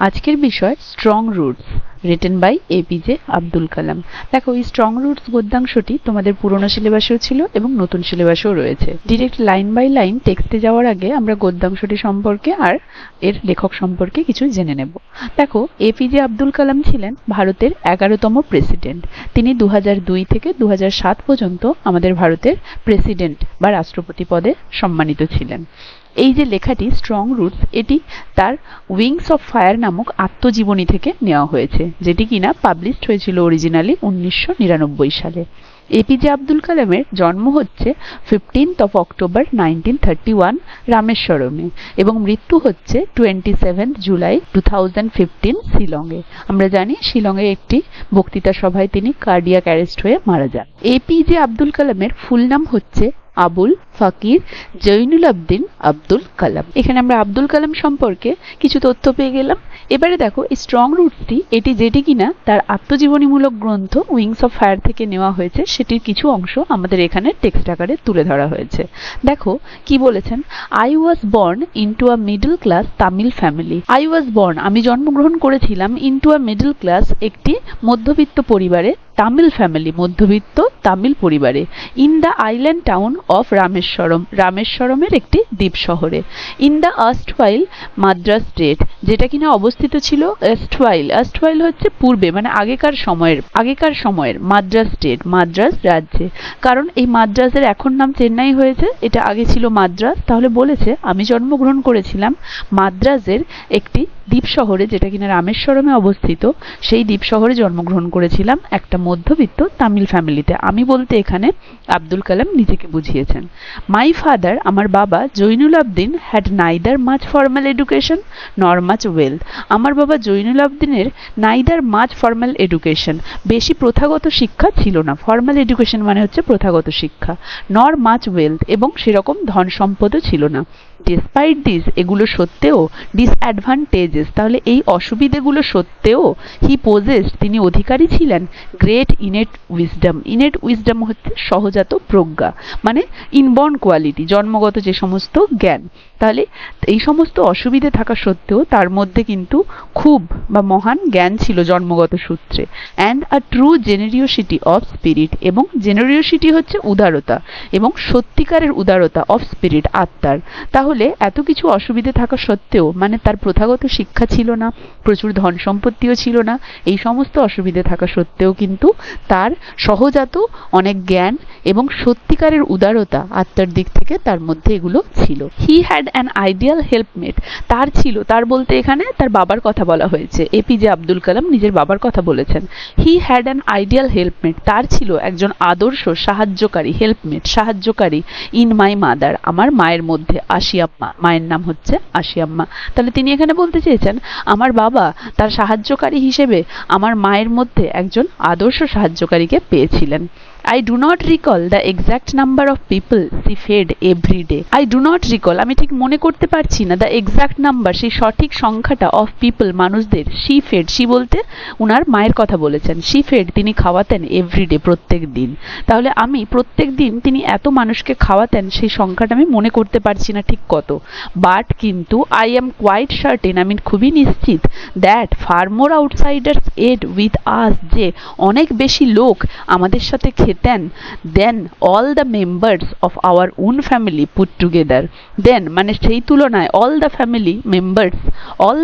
আজকের বিষয় strong roots written by APJ Abdul Kalam. দেখো, এই স্ট্রং রুটস গদ্যাংশটি তোমাদের পুরনো সিলেবাসেও ছিল এবং নতুন সিলেবাসেও রয়েছে। ডিরেক্ট লাইন বাই লাইন টেক্সটে যাওয়ার আগে আমরা গদ্যাংশটি সম্পর্কে আর এর লেখক সম্পর্কে কিছু জেনে নেব। দেখো, এপিজে আব্দুল কালাম ছিলেন ভারতের 11তম প্রেসিডেন্ট। তিনি 2002 থেকে 2007 পর্যন্ত আমাদের ভারতের প্রেসিডেন্ট বা রাষ্ট্রপতি পদে সম্মানিত ছিলেন। এই যে লেখাটি স্ট্রং রুটস, এটি তার উইংস অফ ফায়ার নামক আত্মজীবনী থেকে নেওয়া হয়েছে, যেটি কিনা পাবলিশড হয়েছিল অরিজিনালি 1999 সালে। এপিজে আব্দুল কালামের জন্ম হচ্ছে 15th of October 1931 রামেশ্বরমে এবং মৃত্যু হচ্ছে 27th July 2015 শিলংয়ে। আমরা জানি শিলংয়ে একটি বক্তৃতা সভায় তিনি কার্ডিয়াক অ্যারেস্ট হয়ে মারা যান। এপিজে আব্দুল কালামের ফুল নাম হচ্ছে আবুল ফাকির জৈনুল আবদিন আব্দুল কালাম। এখানে আমরা আব্দুল কালাম সম্পর্কে কিছু তথ্য পেয়ে গেলাম। এবারে দেখো, এই স্ট্রং রুটসটি যেটি কিনা তার আত্মজীবনীমূলক গ্রন্থ উইংস অফ ফায়ার থেকে নেওয়া হয়েছে, সেটির কিছু অংশ আমাদের এখানে টেক্সট আকারে তুলে ধরা হয়েছে। দেখো কি বলেছেন, I was born into a middle class Tamil family. I was born, আমি জন্মগ্রহণ করেছিলাম, ইনটু আ মিডল ক্লাস, একটি মধ্যবিত্ত পরিবারে, তামিল ফ্যামিলি, মধ্যবিত্ত তামিল পরিবারে, in the island town of Rameswaram, রামেশ্বরমের একটি দ্বীপ শহরে, in the erstwhile Madras state, যেটা কিনা অবস্থিত ছিল আর্স্টওয়াইল, আর্স্টওয়াইল হচ্ছে পূর্বে, মানে আগেকার সময়ের মাদ্রাজ স্টেট, মাদ্রাজ রাজ্যে। কারণ এই মাদ্রাজের এখন নাম চেন্নাই হয়েছে, এটা আগে ছিল মাদ্রাজ। তাহলে বলেছে আমি জন্মগ্রহণ করেছিলাম মাদ্রাজের একটি দ্বীপ শহরে, যেটা কিনা রামেশ্বরমে অবস্থিত। সেই দ্বীপ শহরে জন্মগ্রহণ করেছিলাম একটা মধ্যবিত্ত তামিল ফ্যামিলিতে। আমি বলতে এখানে আব্দুল কালাম নিজেকে বুঝিয়েছেন। মাই ফাদার, আমার বাবা, Zainul Abdin, had neither much formal education nor much wealth. আমার বাবা জৈনুল আবদিনের নাইদার মাচ ফর্মাল এডুকেশন, বেশি প্রথাগত শিক্ষা ছিল না। ফর্মাল এডুকেশন মানে হচ্ছে প্রথাগত শিক্ষা। নর মাচ ওয়েলথ, এবং সেরকম ধন সম্পদও ছিল না। ডিসপাইট দিস, এগুলো সত্ত্বেও, ডিসঅ্যাডভান্টেজেস, তাহলে এই অসুবিধেগুলো সত্ত্বেও, হি পোজেসড, তিনি অধিকারী ছিলেন, great innate wisdom. Innate wisdom হচ্ছে সহজাত প্রজ্ঞা, মানে ইনবর্ন কোয়ালিটি, জন্মগত যে সমস্ত জ্ঞান। তাহলে এই সমস্ত অসুবিধে থাকা সত্ত্বেও তার মধ্যে কিন্তু খুব বা মহান জ্ঞান ছিল জন্মগত সূত্রে। And a true generosity of spirit, এবং জেনারিওসিটি হচ্ছে উদারতা, এবং সত্যিকারের উদারতা অফ স্পিরিট, আত্মার। তাহলে এত কিছু অসুবিধে থাকা সত্ত্বেও, মানে তার প্রথাগত শিক্ষা ছিল না, প্রচুর ধন সম্পত্তিও ছিল না, এই সমস্ত অসুবিধে থাকা সত্ত্বেও কিন্তু তার সহজাত অনেক জ্ঞান এবং সত্যিকারের উদারতা আত্মার দিক থেকে তার মধ্যে এগুলো ছিল। He had an ideal helpmate, তার ছিল, তার বলতে এখানে তার বাবার কথা বলা হয়েছে। এপিজে আব্দুল কালাম নিজের বাবার কথা বলেছেন। He had an ideal helpmate, তার ছিল একজন আদর্শ সাহায্যকারী, হেল্পমেট সাহায্যকারী, ইন মাই মাদার, আমার মায়ের মধ্যে, আশিয়াম্মা, মায়ের নাম হচ্ছে আশিয়াম্মা। তাহলে তিনি এখানে বলতে চেয়েছেন আমার বাবা তার সাহায্যকারী হিসেবে আমার মায়ের মধ্যে একজন আদর্শ সাহায্যকারীকে পেয়েছিলেন। I do not recall the exact number of people she fed every day. I do not recall, আমি ঠিক মনে করতে পারছি না, the exact number, সেই সঠিক সংখ্যাটা, of people, মানুষদের, she fed, she বলতে উনার মায়ের কথা বলেছেন, she fed, তিনি খাওয়াতেন every day, প্রত্যেক দিন। তাহলে আমি প্রত্যেক দিন তিনি এত মানুষকে খাওয়াতেন, সেই সংখ্যাটা আমি মনে করতে পারছি না ঠিক কত। বাট কিন্তু I am quite certain, আমি খুবই নিশ্চিত, that far more outsiders ate with us, যে অনেক বেশি লোক আমাদের সাথে then all the members of our own family put together. Then মানে সেই তুলনায় all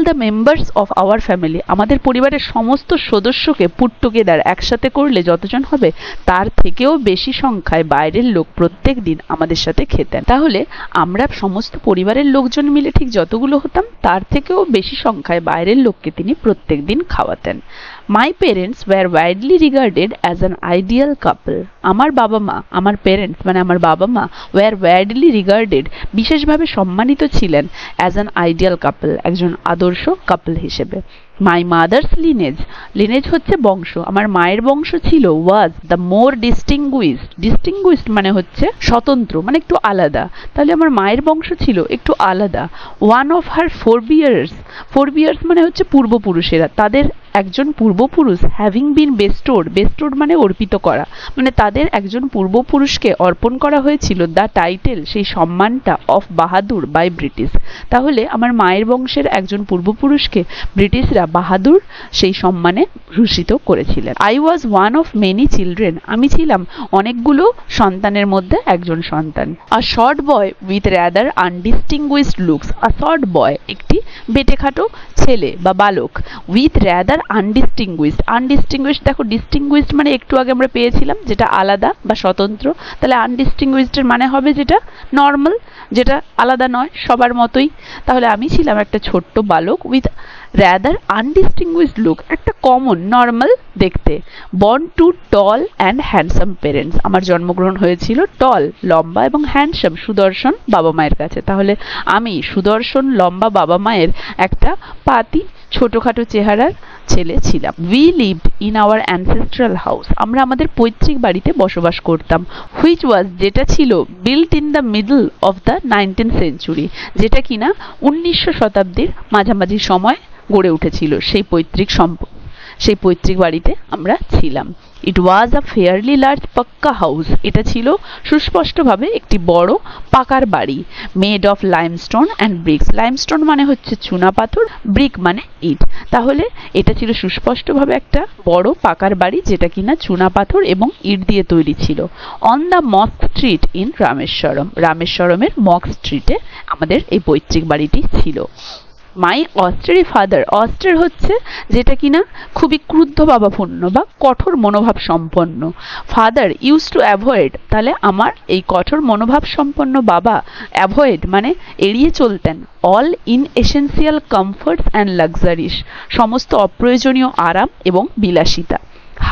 the members of our family, আমাদের পরিবারের সমস্ত সদস্যকে পুট টুগেদার, একসাথে করলে যতজন হবে তার থেকেও বেশি সংখ্যায় বাইরের লোক প্রত্যেক দিন আমাদের সাথে খেতেন। তাহলে আমরা সমস্ত পরিবারের লোকজন মিলে ঠিক যতগুলো হতাম তার থেকেও বেশি সংখ্যায় বাইরের লোককে তিনি প্রত্যেক দিন খাওয়াতেন। My parents were widely regarded as an ideal couple. আমার বাবা মা, আমার পেরেন্টস মানে আমার বাবা মা, were widely regarded, বিশেষভাবে সম্মানিত ছিলেন, as an ideal couple, একজন আদর্শ কাপল হিসেবে। মাই মাদার্স লিনেজ হচ্ছে বংশ, আমার মায়ের বংশ ছিল, ওয়াজ দ্য মোর ডিস্টিংগুইশড মানে হচ্ছে স্বতন্ত্র, মানে একটু আলাদা। তাহলে আমার মায়ের বংশ ছিল একটু আলাদা। ওয়ান অফ হার ফোরবিয়ার্স মানে হচ্ছে পূর্বপুরুষেরা, তাদের একজন পূর্বপুরুষ হ্যাভিং বিন বেস্টোড মানে অর্পিত করা, মানে তাদের একজন পূর্বপুরুষকে অর্পণ করা হয়েছিল দ্য টাইটেল, সেই সম্মানটা, অফ বাহাদুর বাই ব্রিটিশ। তাহলে আমার মায়ের বংশের একজন পূর্বপুরুষকে ব্রিটিশরা বাহাদুর সেই সম্মানে ভূষিত করেছিলেন। I was one of many children, আমি ছিলাম অনেকগুলো সন্তানের মধ্যে একজন সন্তান। A short boy with rather undistinguished looks, a short boy একটি বেটেখাটো ছেলে বা বালক, উইথ র্যাদার আনডিস্টিংগুইশড দেখো ডিস্টিংগুইশড মানে একটু আগে আমরা পেয়েছিলাম যেটা আলাদা বা স্বতন্ত্র, তাহলে আনডিস্টিংগুইশডের মানে হবে যেটা নর্মাল, যেটা আলাদা নয়, সবার মতোই। তাহলে আমি ছিলাম একটা ছোট্ট বালক উইথ র্যাদার আনডিস্টিংগুইশড লুক, একটা কমন নর্মাল দেখতে। Born to tall and handsome parents, আমার জন্মগ্রহণ হয়েছিল টল লম্বা এবং হ্যান্ডসাম সুদর্শন বাবা মায়ের কাছে। তাহলে আমি সুদর্শন লম্বা বাবা মায়ের একটা পাতি ছোটখাটো চেহারার ছেলে ছিলাম। We lived in our ancestral house, আমরা আমাদের পৈতৃক বাড়িতে বসবাস করতাম। হুইচ ওয়াজ, যেটা ছিল, built in the middle of the 19th century, যেটা কিনা 1900 শতাব্দীর মাঝামাঝি সময় গড়ে উঠেছিল সেই পৈতৃক বাড়িতে আমরা ছিলাম। It was a fairly large pucca house, এটা ছিল সুস্পষ্টভাবে একটি বড় পাকার বাড়ি। Made of limestone and bricks, limestone মানে হচ্ছে চুনা পাথর, ব্রিক মানে ইট। তাহলে এটা ছিল সুস্পষ্টভাবে একটা বড় পাকার বাড়ি যেটা কিনা চুনা পাথর এবং ইট দিয়ে তৈরি ছিল। অন দ্য মস্ক স্ট্রিট ইন রামেশ্বরমের মক স্ট্রিটে আমাদের এই পৈতৃক বাড়িটি ছিল। মাই অস্টেরি ফাদার, অস্টের হচ্ছে যেটা কিনা খুবই ক্রুদ্ধ ভাবাপন্ন বা কঠোর মনোভাব সম্পন্ন। ফাদার ইউজ টু অ্যাভয়েড, তাহলে আমার এই কঠোর মনোভাব সম্পন্ন বাবা অ্যাভয়েড মানে এড়িয়ে চলতেন অল ইনএসেনশিয়াল কমফর্টস অ্যান্ড লাক্সারিস, সমস্ত অপ্রয়োজনীয় আরাম এবং বিলাসিতা।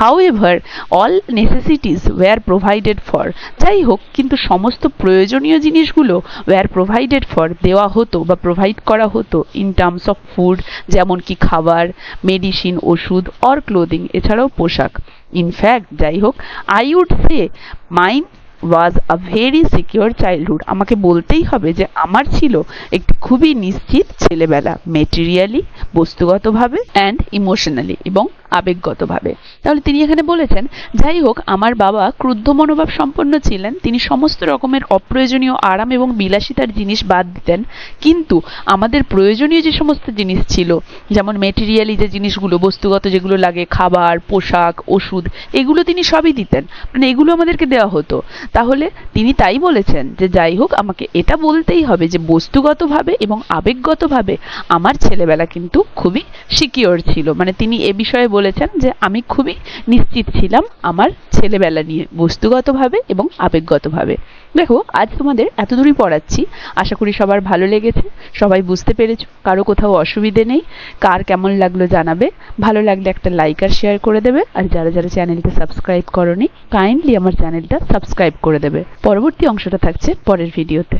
However, all necessities were provided for, যাই হোক কিন্তু সমস্ত প্রয়োজনীয় জিনিসগুলো were provided for, দেওয়া হতো বা প্রোভাইড করা হতো in terms of food, যেমন কি খাবার, মেডিসিন ওষুধ, or clothing এছাড়াও পোশাক। In fact, যাই হোক, I would say mine was a very secure childhood, আমাকে বলতেই হবে যে আমার ছিল একটি খুবই নিশ্চিত ছেলেবেলা, মেটেরিয়ালি বস্তুগতভাবে অ্যান্ড ইমোশনালি এবং আবেগগতভাবে। তাহলে তিনি এখানে বলেছেন যাই হোক আমার বাবা ক্রুদ্ধ মনোভাব সম্পন্ন ছিলেন, তিনি সমস্ত রকমের অপ্রয়োজনীয় আরাম এবং বিলাসিতার জিনিস বাদ দিতেন, কিন্তু আমাদের প্রয়োজনীয় যে সমস্ত জিনিস ছিল যেমন মেটেরিয়ালি যে জিনিসগুলো বস্তুগত যেগুলো লাগে খাবার পোশাক ওষুধ এগুলো তিনি সবই দিতেন, মানে এগুলো আমাদেরকে দেওয়া হতো। তাহলে তিনি তাই বলেছেন যে যাই হোক আমাকে এটা বলতেই হবে যে বস্তুগতভাবে এবং আবেগগতভাবে আমার ছেলেবেলা কিন্তু খুবই সিকিওর ছিল, মানে তিনি এ বিষয়ে বলেছেন যে আমি খুবই নিশ্চিত ছিলাম আমার ছেলেবেলা নিয়ে বস্তুগতভাবে এবং আবেগগতভাবে। দেখো আজ তোমাদের এতদূরই পড়াচ্ছি, আশা করি সবার ভালো লেগেছে, সবাই বুঝতে পেরেছো, কারো কোথাও অসুবিধে নেই। কার কেমন লাগলো জানাবে, ভালো লাগলে একটা লাইক আর শেয়ার করে দেবে, আর যারা যারা চ্যানেলটা সাবস্ক্রাইব করোনি কাইন্ডলি আমার চ্যানেলটা সাবস্ক্রাইব করে দেবে। পরবর্তী অংশটা থাকছে পরের ভিডিওতে।